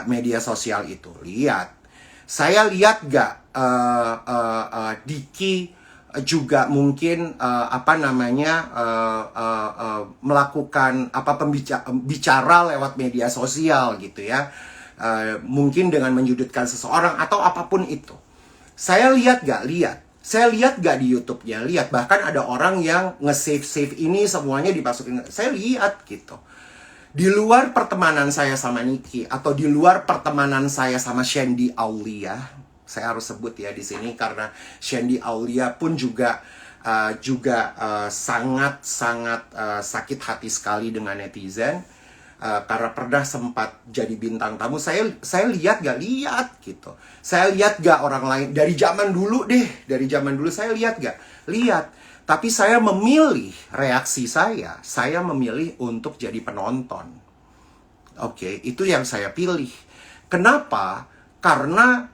nggak media sosial itu? Lihat. Saya lihat nggak Diki juga mungkin melakukan bicara lewat media sosial gitu ya. Mungkin dengan menyudutkan seseorang atau apapun itu. Saya lihat gak? Lihat. Saya lihat gak di YouTube-nya? Lihat. Bahkan ada orang yang nge-save ini semuanya dimasukin. Saya lihat gitu. Di luar pertemanan saya sama Niki atau di luar pertemanan saya sama Shandy Aulia, saya harus sebut ya di sini karena Shandy Aulia pun juga sangat sakit hati sekali dengan netizen. Karena pernah sempat jadi bintang tamu, saya lihat gak? Lihat gitu. Saya lihat gak orang lain dari zaman dulu saya lihat gak? Lihat. Tapi saya memilih reaksi saya memilih untuk jadi penonton. Oke, itu yang saya pilih. Kenapa? Karena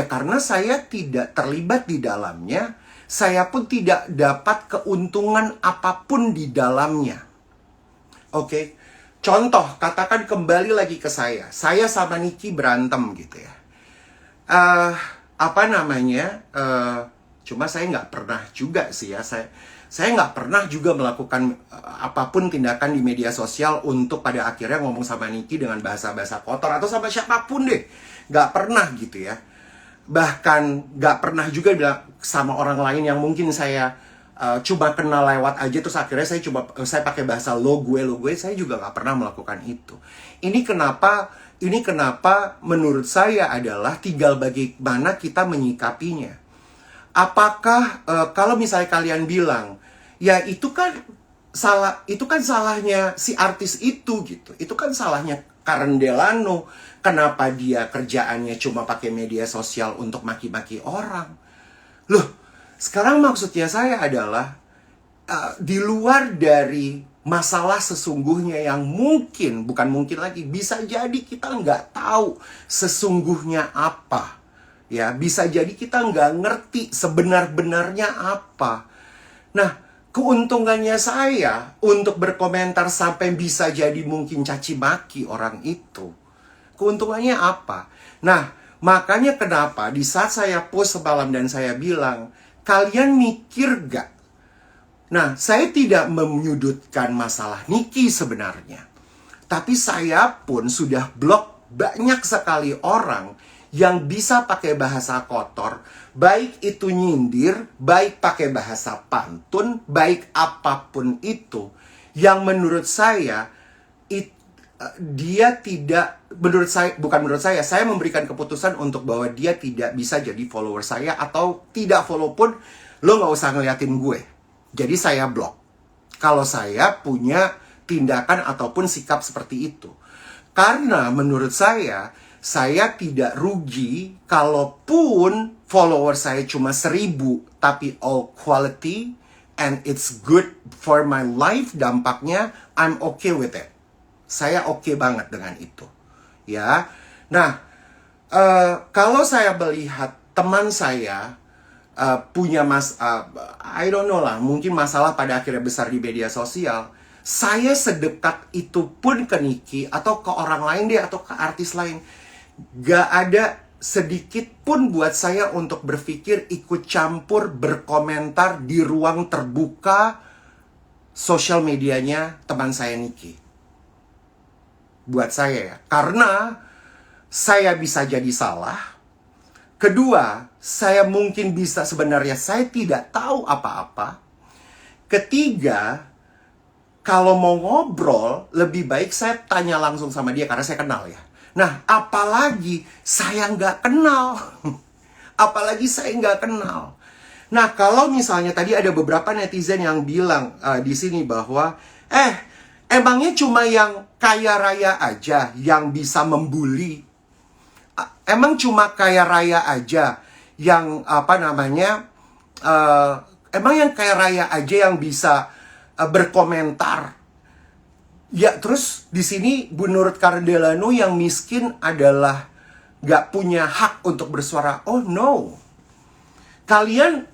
karena saya tidak terlibat di dalamnya, saya pun tidak dapat keuntungan apapun di dalamnya. Oke, contoh, katakan kembali lagi ke saya sama Niki berantem gitu ya. Cuma saya nggak pernah juga sih ya, saya nggak pernah juga melakukan apapun tindakan di media sosial untuk pada akhirnya ngomong sama Niki dengan bahasa-bahasa kotor atau sama siapapun deh, nggak pernah gitu ya. Bahkan nggak pernah juga bilang sama orang lain yang mungkin saya coba kenal lewat aja terus akhirnya saya pakai bahasa lo gue, saya juga nggak pernah melakukan itu. Ini kenapa menurut saya adalah tinggal bagaimana kita menyikapinya. Apakah kalau misalnya kalian bilang ya itu kan salahnya si artis itu gitu, itu kan salahnya Karen Delano, kenapa dia kerjaannya cuma pakai media sosial untuk maki-maki orang? Loh, sekarang maksudnya saya adalah di luar dari masalah sesungguhnya yang bukan mungkin lagi, bisa jadi kita nggak tahu sesungguhnya apa. Ya, bisa jadi kita nggak ngerti sebenar-benarnya apa. Nah, keuntungannya saya untuk berkomentar sampai bisa jadi mungkin caci maki orang itu. Keuntungannya apa? Nah, makanya kenapa di saat saya post semalam dan saya bilang, kalian mikir gak? Nah, saya tidak menyudutkan masalah Niki sebenarnya. Tapi saya pun sudah blok banyak sekali orang yang bisa pakai bahasa kotor. Baik itu nyindir, baik pakai bahasa pantun, baik apapun itu. Yang menurut saya, saya memberikan keputusan untuk bahwa dia tidak bisa jadi follower saya, atau tidak follow pun, lo gak usah ngeliatin gue. Jadi saya blok. Kalau saya punya tindakan ataupun sikap seperti itu. Karena menurut saya tidak rugi kalaupun follower saya cuma 1.000, tapi all quality and it's good for my life, dampaknya I'm okay with it. Saya oke banget dengan itu. Ya. Nah, kalau saya melihat teman saya punya I don't know lah, mungkin masalah pada akhirnya besar di media sosial, saya sedekat itu pun ke Niki atau ke orang lain deh, atau ke artis lain. Gak ada sedikit pun buat saya untuk berpikir ikut campur berkomentar di ruang terbuka sosial medianya teman saya Niki. Buat saya ya, karena saya bisa jadi salah. Kedua, saya mungkin bisa sebenarnya saya tidak tahu apa-apa. Ketiga, kalau mau ngobrol, lebih baik saya tanya langsung sama dia karena saya kenal ya. Nah, apalagi saya nggak kenal. Apalagi saya nggak kenal. Nah, kalau misalnya tadi ada beberapa netizen yang bilang di sini bahwa, emangnya cuma yang kaya raya aja yang bisa membuli? Emang cuma kaya raya aja yang emang yang kaya raya aja yang bisa berkomentar? Ya, terus di sini menurut Karen Delano yang miskin adalah gak punya hak untuk bersuara. Oh no. Kalian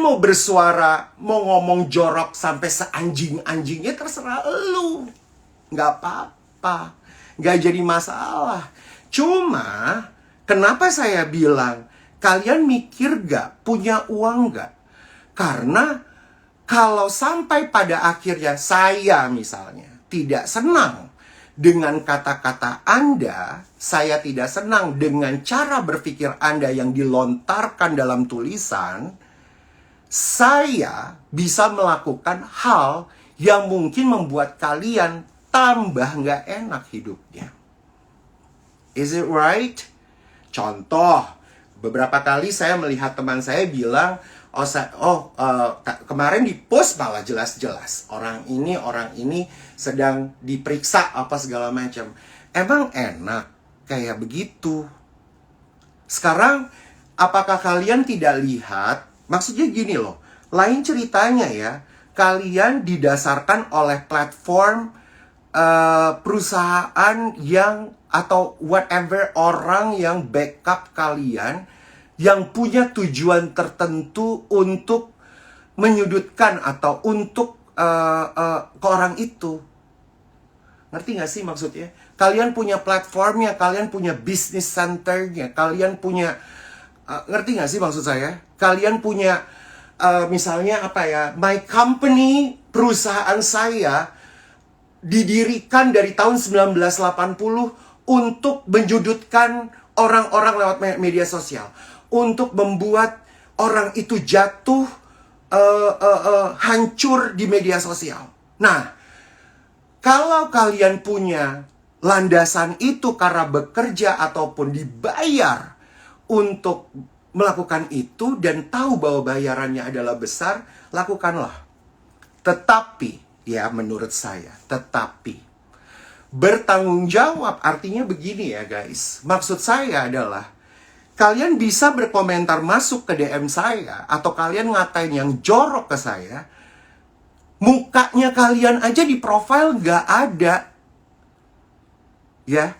mau bersuara, mau ngomong jorok sampai seanjing-anjingnya, terserah elu. Gak apa-apa. nggak jadi masalah. Cuma, kenapa saya bilang, kalian mikir gak, punya uang gak? Karena, kalau sampai pada akhirnya saya misalnya tidak senang dengan kata-kata Anda, saya tidak senang dengan cara berpikir Anda yang dilontarkan dalam tulisan, saya bisa melakukan hal yang mungkin membuat kalian tambah nggak enak hidupnya. Is it right? Contoh, beberapa kali saya melihat teman saya bilang, kemarin di post malah jelas-jelas orang ini sedang diperiksa apa segala macam. Emang enak kayak begitu? Sekarang, apakah kalian tidak lihat? Maksudnya gini loh, lain ceritanya ya, kalian didasarkan oleh platform perusahaan yang atau whatever orang yang backup kalian yang punya tujuan tertentu untuk menyudutkan atau untuk ke orang itu. Ngerti gak sih maksudnya? Kalian punya platformnya, kalian punya business centernya, kalian punya ngerti gak sih maksud saya? Kalian punya misalnya apa ya, my company, perusahaan saya didirikan dari tahun 1980 untuk menjudutkan orang-orang lewat media sosial, untuk membuat orang itu jatuh hancur di media sosial. Nah, kalau kalian punya landasan itu karena bekerja ataupun dibayar untuk melakukan itu dan tahu bahwa bayarannya adalah besar, lakukanlah. Tetapi, ya menurut saya, tetapi bertanggung jawab artinya begini ya guys. Maksud saya adalah, kalian bisa berkomentar masuk ke DM saya, atau kalian ngatain yang jorok ke saya, mukanya kalian aja di profile gak ada. Ya,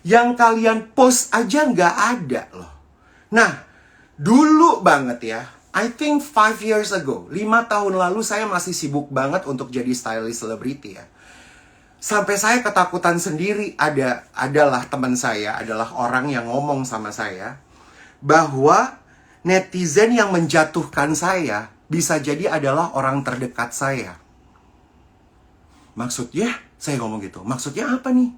yang kalian post aja gak ada loh. Nah, dulu banget ya, I think 5 years ago, 5 tahun lalu saya masih sibuk banget untuk jadi stylist selebriti ya. Sampai saya ketakutan sendiri, adalah teman saya, adalah orang yang ngomong sama saya, bahwa netizen yang menjatuhkan saya, bisa jadi adalah orang terdekat saya. Maksudnya, saya ngomong gitu, maksudnya apa nih?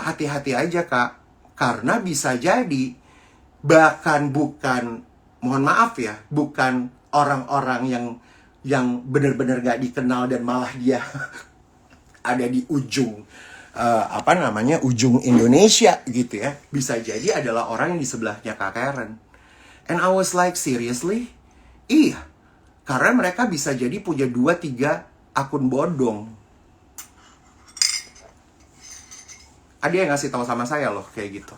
Hati-hati aja kak, karena bisa jadi, bahkan bukan, mohon maaf ya, bukan orang-orang yang benar-benar gak dikenal dan malah dia ada di ujung ujung Indonesia gitu ya, bisa jadi adalah orang yang di sebelahnya Kak Karen. And I was like, seriously? Iya, karena mereka bisa jadi punya 2-3 akun bodong. Ada yang ngasih tahu sama saya loh kayak gitu.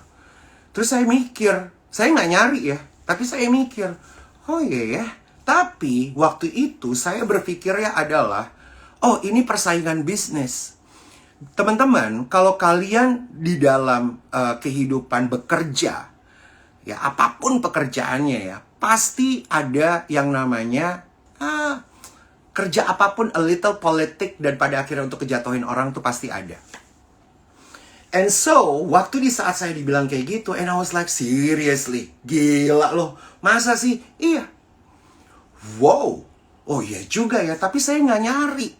Terus saya mikir, saya nggak nyari ya, tapi saya mikir, oh iya ya. Tapi waktu itu saya berpikirnya adalah, oh ini persaingan bisnis. Teman-teman, kalau kalian di dalam kehidupan bekerja, ya apapun pekerjaannya ya, pasti ada yang namanya kerja apapun a little politik, dan pada akhirnya untuk kejatuhin orang tuh pasti ada. And so, waktu di saat saya dibilang kayak gitu, and I was like, seriously, gila loh, masa sih? Iya. Wow, oh iya juga ya, tapi saya nggak nyari.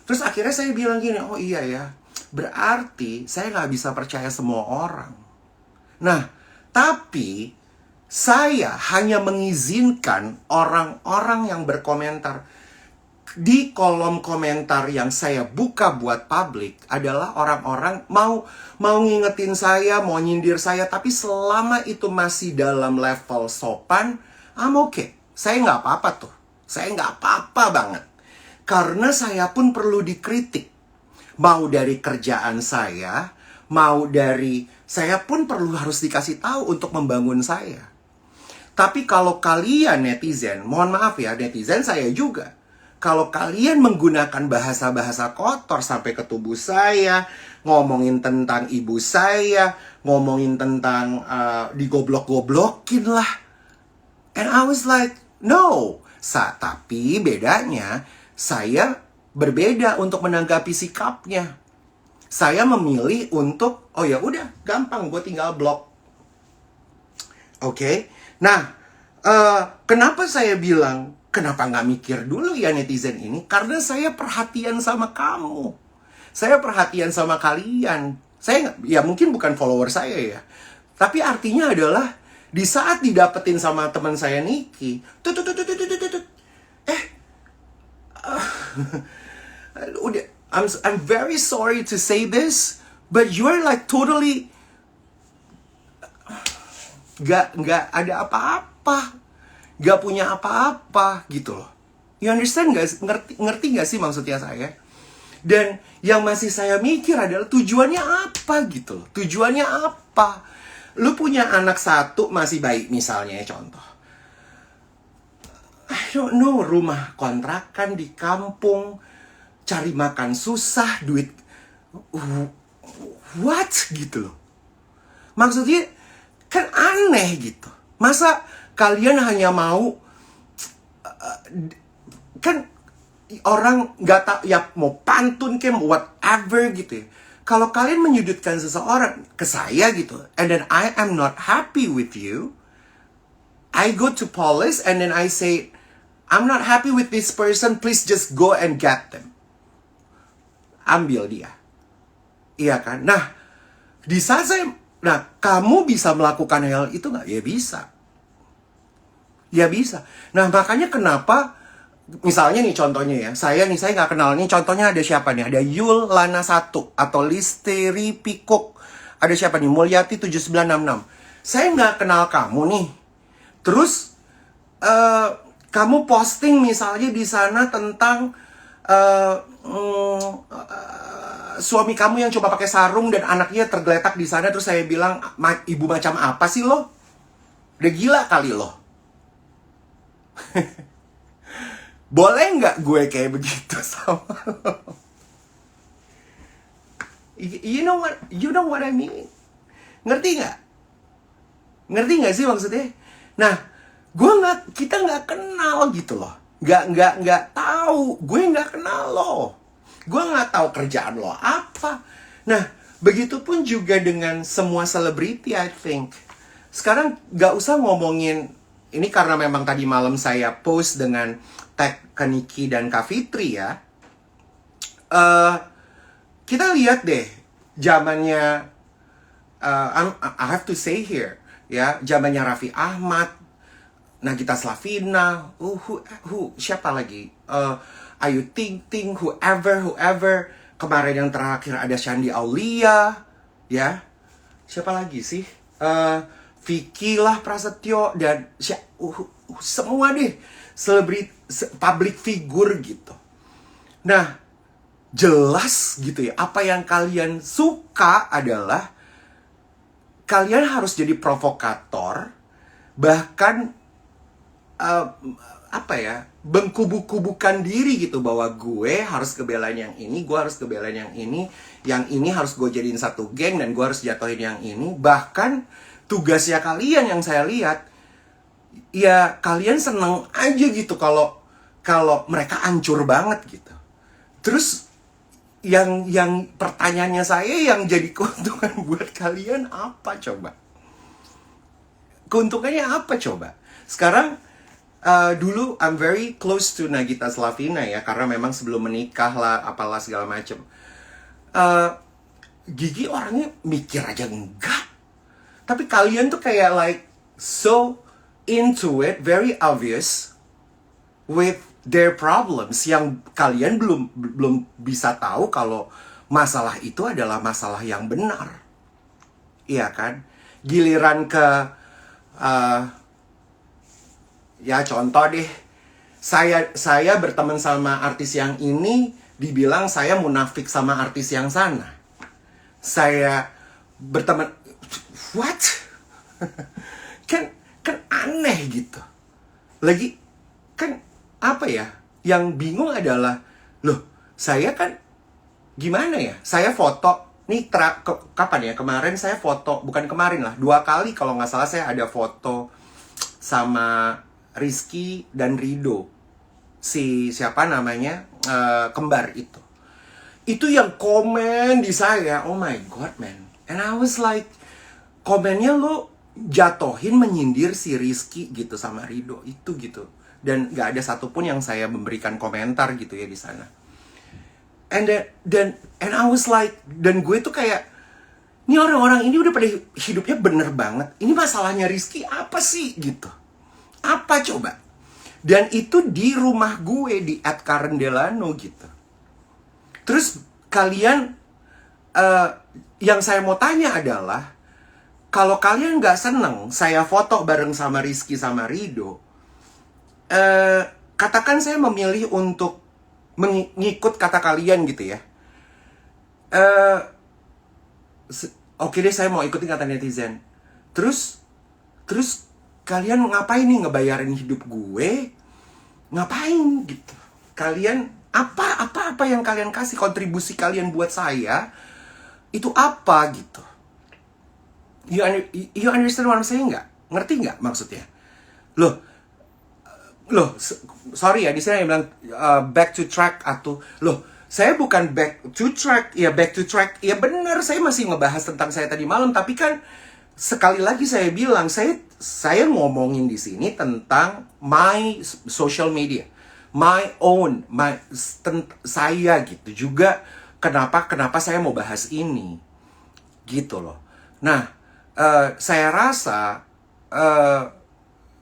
Terus akhirnya saya bilang gini, oh iya ya, berarti saya nggak bisa percaya semua orang. Nah, tapi saya hanya mengizinkan orang-orang yang berkomentar di kolom komentar yang saya buka buat publik adalah orang-orang mau ngingetin saya, mau nyindir saya, tapi selama itu masih dalam level sopan, I'm okay. Saya nggak apa-apa tuh. Saya nggak apa-apa banget. Karena saya pun perlu dikritik. Mau dari kerjaan saya, mau dari saya pun perlu harus dikasih tahu untuk membangun saya. Tapi kalau kalian netizen, mohon maaf ya, netizen saya juga. Kalau kalian menggunakan bahasa-bahasa kotor sampai ke tubuh saya, ngomongin tentang ibu saya, ngomongin tentang digoblok-goblokin lah. And I was like, no. Tapi bedanya, saya berbeda untuk menanggapi sikapnya. Saya memilih untuk, oh ya udah, gampang, gue tinggal blok. Oke? Nah, kenapa saya bilang, kenapa nggak mikir dulu ya netizen ini? Karena saya perhatian sama kamu. Saya perhatian sama kalian. Saya, ya mungkin bukan follower saya ya. Tapi artinya adalah, di saat didapetin sama teman saya Niki, udah, I'm very sorry to say this, but you're like totally nggak ada apa-apa, nggak punya apa-apa gitu loh. You understand gak? Ngerti gak sih maksudnya saya? Dan yang masih saya mikir adalah tujuannya apa gitu loh. Tujuannya apa? Lu punya anak satu masih baik misalnya ya, contoh. I don't know, rumah kontrakan di kampung, cari makan susah, duit what gitu loh. Maksudnya kan aneh gitu. Masa kalian hanya mau kan orang nggak tahu ya, mau pantun kayak whatever gitu ya. Kalau kalian menyudutkan seseorang ke saya gitu, and then I am not happy with you, I go to police and then I say, I'm not happy with this person, please just go and get them. Ambil dia. Iya kan? Nah, di saat saya, nah, kamu bisa melakukan hal itu nggak? Ya bisa. Ya bisa. Nah, makanya kenapa, misalnya nih contohnya ya, saya nggak kenal. Nih contohnya ada siapa nih? Ada Yul Lana 1 atau Listeri Pikuk. Ada siapa nih? Mulyati 7966. Saya nggak kenal kamu nih. Terus, kamu posting misalnya di sana tentang suami kamu yang coba pakai sarung dan anaknya tergeletak di sana. Terus saya bilang, ibu macam apa sih lo? Udah gila kali lo. Boleh nggak gue kayak begitu sama lo? You know what I mean? Ngerti nggak? Ngerti nggak sih maksudnya? Nah, kita nggak kenal gitu loh. Nggak tahu. Gue nggak kenal lo. Gue nggak tahu kerjaan lo apa. Nah, begitupun juga dengan semua selebriti, I think. Sekarang nggak usah ngomongin, ini karena memang tadi malam saya post dengan tag ke Niki dan Kak Fitri ya. Kita lihat deh, zamannya, I have to say here, ya, zamannya Raffi Ahmad, Nagita Slavina, siapa lagi? Ayu Ting Ting, whoever. Kemarin yang terakhir ada Shandy Aulia, ya. Siapa lagi sih? Vicky lah Prasetyo dan semua deh selebriti, public figure gitu. Nah, jelas gitu ya, apa yang kalian suka adalah kalian harus jadi provokator, bahkan bengkubu-kubukan diri gitu, bahwa gue harus kebelain yang ini, gue harus kebelain yang ini harus gue jadiin satu geng, dan gue harus jatuhin yang ini. Bahkan tugasnya kalian yang saya lihat, ya kalian seneng aja gitu kalau mereka hancur banget gitu. Terus yang pertanyaannya saya, yang jadi keuntungan buat kalian apa coba? Keuntungannya apa coba? Sekarang dulu I'm very close to Nagita Slavina ya, karena memang sebelum menikah lah, apalah segala macem. Gigi orangnya mikir aja enggak. Tapi kalian tuh kayak like so into it, very obvious with their problems, yang kalian belum bisa tahu kalau masalah itu adalah masalah yang benar. Iya kan? Giliran ke ya contoh deh, saya berteman sama artis yang ini, dibilang saya munafik sama artis yang sana. Saya berteman, what? kan aneh gitu. Lagi kan apa ya? Yang bingung adalah, loh, saya kan gimana ya? Saya foto nih kapan ya? Kemarin saya foto, bukan kemarin lah, 2 kali kalau nggak salah saya ada foto sama Rizky dan Rido, si siapa namanya, kembar itu. Itu yang komen di saya, oh my god man. And I was like, komennya lo jatohin menyindir si Rizky gitu sama Rido itu gitu. Dan gak ada satupun yang saya memberikan komentar gitu ya di sana. And I was like, dan gue tuh kayak, ini orang-orang ini udah pada hidupnya bener banget. Ini masalahnya Rizky apa sih gitu? Apa coba? Dan itu di rumah gue di @karendelano gitu. Terus kalian, yang saya mau tanya adalah, kalau kalian nggak seneng saya foto bareng sama Rizky sama Rido, katakan saya memilih untuk mengikut kata kalian gitu ya. Oke deh, saya mau ikutin kata netizen. Terus kalian ngapain nih ngebayarin hidup gue? Ngapain gitu? Kalian apa yang kalian kasih, kontribusi kalian buat saya itu apa gitu? You understand what I'm saying nggak? Ngerti nggak maksudnya? Loh, sorry ya, di sini yang bilang back to track atau loh, saya bukan back to track, ya back to track, ya benar, saya masih ngebahas tentang saya tadi malam, tapi kan sekali lagi saya bilang, saya ngomongin di sini tentang my social media, my own, saya gitu juga. Kenapa saya mau bahas ini, gitu loh. Nah, saya rasa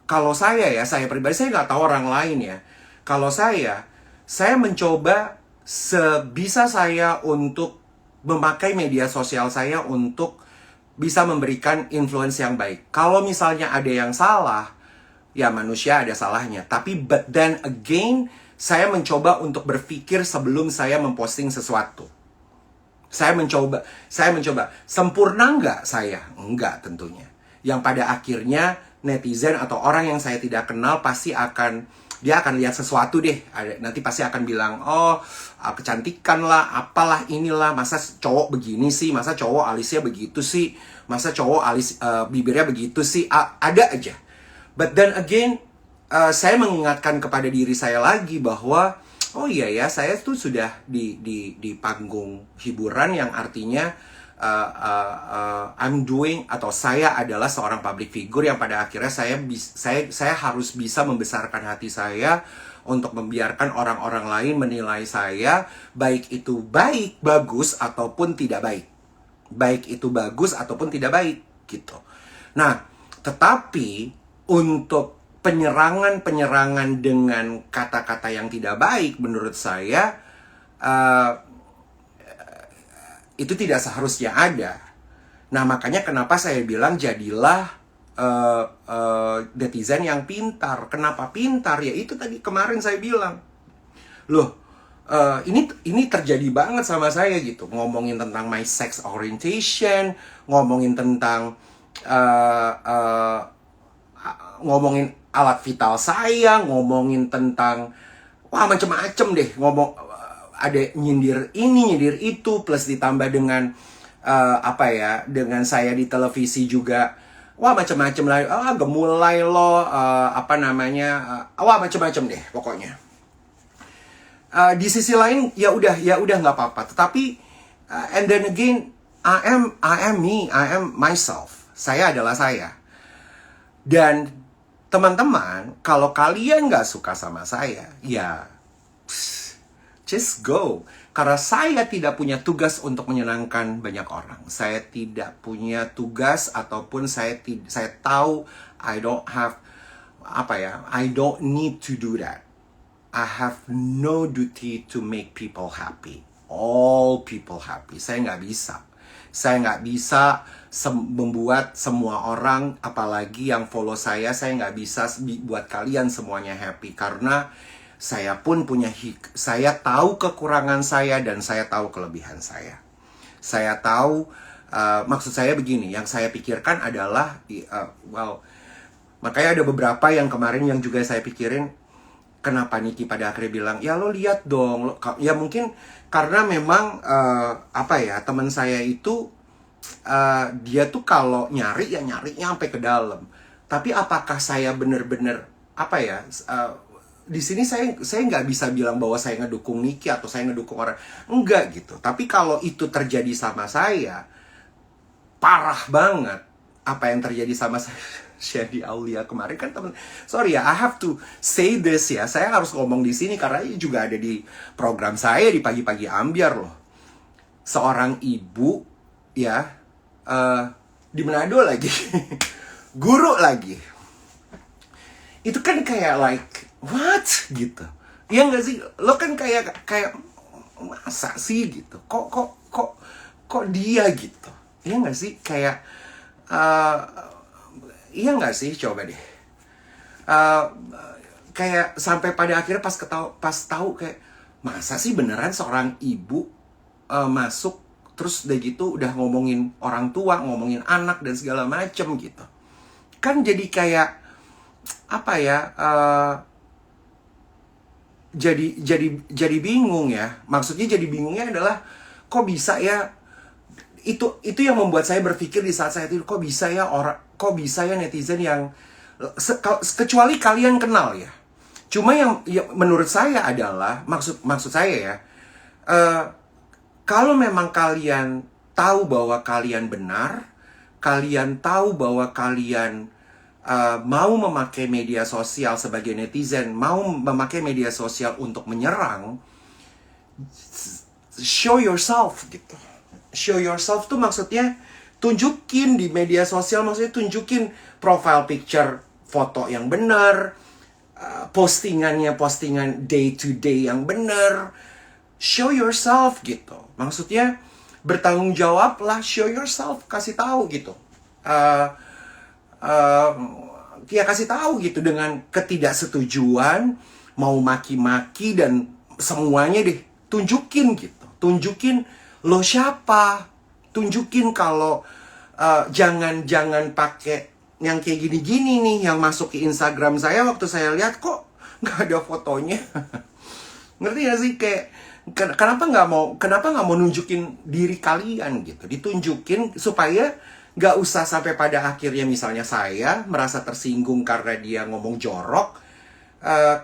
kalau saya pribadi, saya nggak tahu orang lain ya. Kalau saya mencoba sebisa saya untuk memakai media sosial saya untuk bisa memberikan influence yang baik. Kalau misalnya ada yang salah, ya manusia ada salahnya. Tapi but then again, saya mencoba untuk berpikir sebelum saya memposting sesuatu. Saya mencoba. Sempurna nggak saya? Enggak tentunya. Yang pada akhirnya netizen atau orang yang saya tidak kenal pasti akan lihat sesuatu deh. Nanti pasti akan bilang, oh kecantikan lah, apalah inilah. Masa cowok begini sih? Masa cowok alisnya begitu sih? Masa cowok bibirnya begitu sih? Ada aja. But then again, saya mengingatkan kepada diri saya lagi bahwa oh iya ya, saya tuh sudah di panggung hiburan yang artinya I'm doing, atau saya adalah seorang public figure yang pada akhirnya saya harus bisa membesarkan hati saya untuk membiarkan orang-orang lain menilai saya, baik itu bagus ataupun tidak baik. Baik itu bagus ataupun tidak baik gitu. Nah, tetapi untuk penyerangan dengan kata-kata yang tidak baik, menurut saya itu tidak seharusnya ada. Nah, makanya kenapa saya bilang jadilah netizen yang pintar. Kenapa pintar? Ya itu tadi kemarin saya bilang. Loh, ini terjadi banget sama saya gitu. Ngomongin tentang my sex orientation, ngomongin tentang ngomongin alat vital saya, ngomongin tentang macem-macem deh, ada nyindir ini, nyindir itu, plus ditambah dengan dengan saya di televisi juga, macem-macem lah, gemulai lo, macem-macem deh pokoknya. Di sisi lain ya udah nggak apa-apa, tetapi and then again I am me, I am myself. Saya adalah saya. Dan teman-teman, kalau kalian nggak suka sama saya, ya just go. Karena saya tidak punya tugas untuk menyenangkan banyak orang. Saya tidak punya tugas, ataupun saya tahu I don't have I don't need to do that. I have no duty to make people happy. All people happy. Saya nggak bisa. Saya nggak bisa membuat semua orang, apalagi yang follow saya nggak bisa buat kalian semuanya happy. Karena saya pun saya tahu kekurangan saya dan saya tahu kelebihan saya. Saya tahu, maksud saya begini, yang saya pikirkan adalah, makanya ada beberapa yang kemarin yang juga saya pikirin, kenapa Niki pada akhirnya bilang, ya lo lihat dong, ya mungkin karena memang teman saya itu dia tuh kalau nyarinya sampai ke dalam. Tapi apakah saya bener-bener di sini saya nggak bisa bilang bahwa saya ngedukung Niki atau saya ngedukung orang, enggak gitu. Tapi kalau itu terjadi sama saya, parah banget apa yang terjadi sama saya. Shandy Aulia kemarin kan temen, sorry ya, I have to say this ya, saya harus ngomong di sini karena ini juga ada di program saya di pagi-pagi ambiar loh. Seorang ibu ya, di Manado lagi, guru lagi, itu kan kayak like what gitu, ya nggak sih? Lo kan kayak masa sih gitu, kok dia gitu, ya nggak sih? Kayak iya nggak sih? Coba deh. Kayak sampai pada akhirnya pas tahu kayak masa sih beneran seorang ibu masuk terus udah gitu udah ngomongin orang tua, ngomongin anak dan segala macem gitu. Kan jadi kayak apa ya? Jadi bingung ya. Maksudnya jadi bingungnya adalah kok bisa ya? Itu yang membuat saya berpikir di saat saya itu, kok bisa ya netizen yang kecuali kalian kenal ya. Cuma yang menurut saya adalah maksud saya ya, kalau memang kalian tahu bahwa kalian benar, kalian tahu bahwa kalian mau memakai media sosial sebagai netizen, mau memakai media sosial untuk menyerang, show yourself gitu. Show yourself tuh maksudnya tunjukin di media sosial, maksudnya tunjukin profile picture foto yang benar, postingan day to day yang benar. Show yourself gitu. Maksudnya bertanggung jawab lah, show yourself, kasih tahu gitu. Ya kasih tahu gitu dengan ketidaksetujuan, mau maki-maki dan semuanya deh, tunjukin gitu. Tunjukin lo siapa, tunjukin kalau jangan pakai yang kayak gini-gini nih yang masuk ke Instagram saya. Waktu saya lihat kok nggak ada fotonya. Ngerti gak sih? Kayak kenapa nggak mau nunjukin diri kalian gitu, ditunjukin supaya nggak usah sampai pada akhirnya misalnya saya merasa tersinggung karena dia ngomong jorok.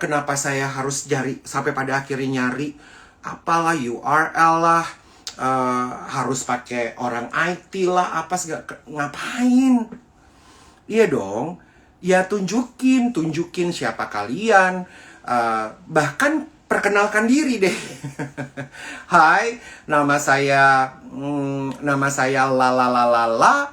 Kenapa saya harus sampai pada akhirnya nyari apalah URL lah, harus pakai orang IT lah, apa segala, ngapain? Iya dong, ya tunjukin siapa kalian, bahkan perkenalkan diri deh. Hai, nama saya lalalala,